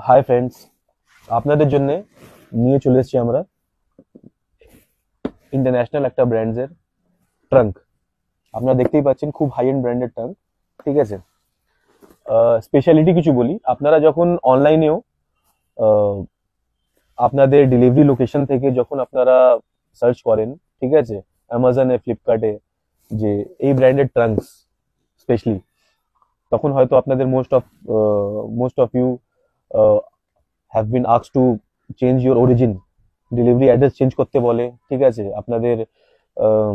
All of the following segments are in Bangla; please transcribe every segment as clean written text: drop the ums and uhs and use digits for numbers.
হাই ফ্রেন্ডস, আপনাদের জন্য নিয়ে চলে এসেছি আমরা ইন্টারন্যাশনাল একটা ব্র্যান্ডের ট্রাঙ্ক। আপনারা দেখতেই পাচ্ছেন খুব হাই এন্ড ব্র্যান্ডেড ট্রাঙ্ক। ঠিক আছে, স্পেশালিটি কিছু বলি, আপনারা যখন অনলাইনেও আপনাদের ডেলিভারি লোকেশন থেকে যখন আপনারা সার্চ করেন, ঠিক আছে, অ্যামাজনে, ফ্লিপকার্টে, যে এই ব্র্যান্ডেড ট্রাঙ্কস স্পেশালি, তখন হয়তো আপনাদের most of you have been asked to change your origin, delivery address change করতে বলে। ঠিক আছে, আপনাদের আহ,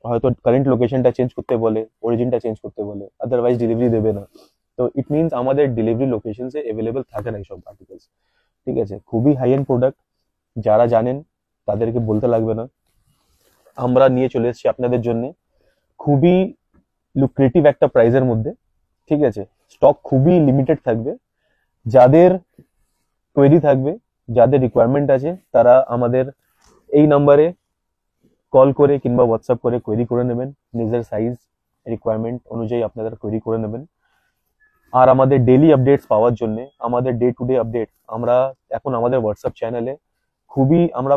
হয়তো কারেন্ট লোকেশনটা চেঞ্জ করতে বলে, অরিজিনটা চেঞ্জ করতে বলে, আদারওয়াইজ ডেলিভারি দেবে না। তো ইট মিনস আমাদের ডেলিভারি লোকেশনসে অ্যাভেলেবেল থাকে না এইসব আর্টিকেলস। ঠিক আছে, খুবই হাই এন্ড প্রোডাক্ট, যারা জানেন তাদেরকে বলতে লাগবে না। আমরা নিয়ে চলে এসেছি আপনাদের জন্য খুবই লুক্রেটিভ একটা প্রাইসের মধ্যে। ঠিক আছে, স্টক খুবই লিমিটেড থাকবে। যাদের কোয়েরি থাকবে, যাদের রিকোয়ারমেন্ট আছে, তারা আমাদের এই নাম্বারে কল করে কিংবা হোয়াটসঅ্যাপ করে কোয়েরি করে নেবেন। নিজের সাইজ রিকোয়ারমেন্ট অনুযায়ী আপনারা কোয়েরি করে নেবেন। আর আমাদের ডেইলি আপডেটস পাওয়ার জন্য, আমাদের ডে টু ডে আপডেট আমরা এখন আমাদের হোয়াটসঅ্যাপ চ্যানেলে খুবই আমরা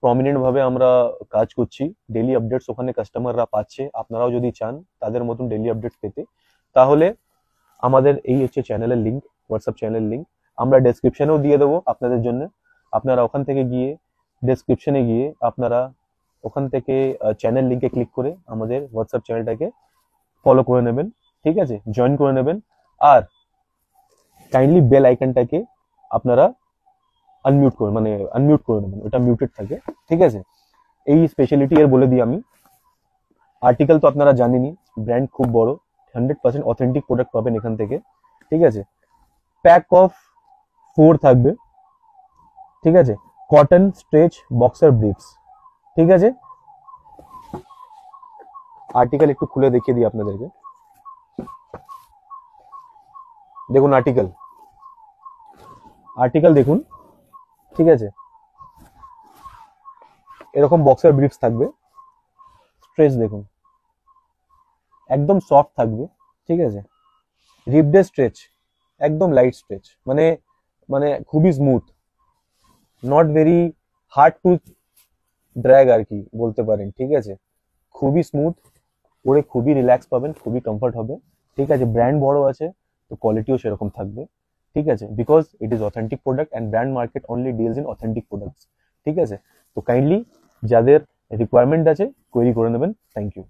প্রমিনেন্ট ভাবে আমরা কাজ করছি। ডেইলি আপডেটস ওখানে কাস্টমাররা পাচ্ছে। আপনারাও যদি চান তাদের মতন ডেইলি আপডেটস পেতে, তাহলে আমাদের এই হচ্ছে চ্যানেলের লিঙ্ক, হোয়াটসঅ্যাপ চ্যানেলের লিঙ্ক আমরা ডেসক্রিপশনেও দিয়ে দেবো আপনাদের জন্য। আপনারা ওখান থেকে গিয়ে, ডেসক্রিপশনে গিয়ে আপনারা ওখান থেকে চ্যানেল লিঙ্কে ক্লিক করে আমাদের হোয়াটসঅ্যাপ চ্যানেলটাকে ফলো করে নেবেন। ঠিক আছে, জয়েন করে নেবেন। আর কাইন্ডলি বেল আইকনটাকে আপনারা আনমিউট করে নেবেন, ওটা মিউটেড থাকে। ঠিক আছে, এই স্পেশালিটি এর বলে দিই আমি। আর্টিকেল তো আপনারা জানেনই, ব্র্যান্ড খুব বড়, 100% অথেন্টিক প্রোডাক্ট পাবেন এখান থেকে। ঠিক আছে, প্যাক অফ 4 থাকবে। ঠিক আছে, কটন স্ট্রেচ বক্সার ব্রিফস। ঠিক আছে, আর্টিকেল একটু খুলে দেখিয়ে দিই আপনাদেরকে। দেখুন আর্টিকেল, দেখুন। ঠিক আছে, এরকম বক্সার ব্রিফস থাকবে। স্ট্রেচ দেখুন, একদম সফট থাকবে। ঠিক আছে, রিপডে স্ট্রেচ, একদম লাইট স্ট্রেচ, মানে মানে খুবই smooth, not very hard to drag আর কি বলতে পারেন। ঠিক আছে, খুবই স্মুথ, পরে খুবই রিল্যাক্স পাবেন, খুবই কমফর্ট হবে। ঠিক আছে, ব্র্যান্ড বড় আছে তো কোয়ালিটিও সেরকম থাকবে। ঠিক আছে, because it is authentic product and brand market only deals in authentic products. ঠিক আছে, তো কাইন্ডলি যাদের রিকোয়ারমেন্ট আছে কোয়েরি করে নেবেন। Thank you.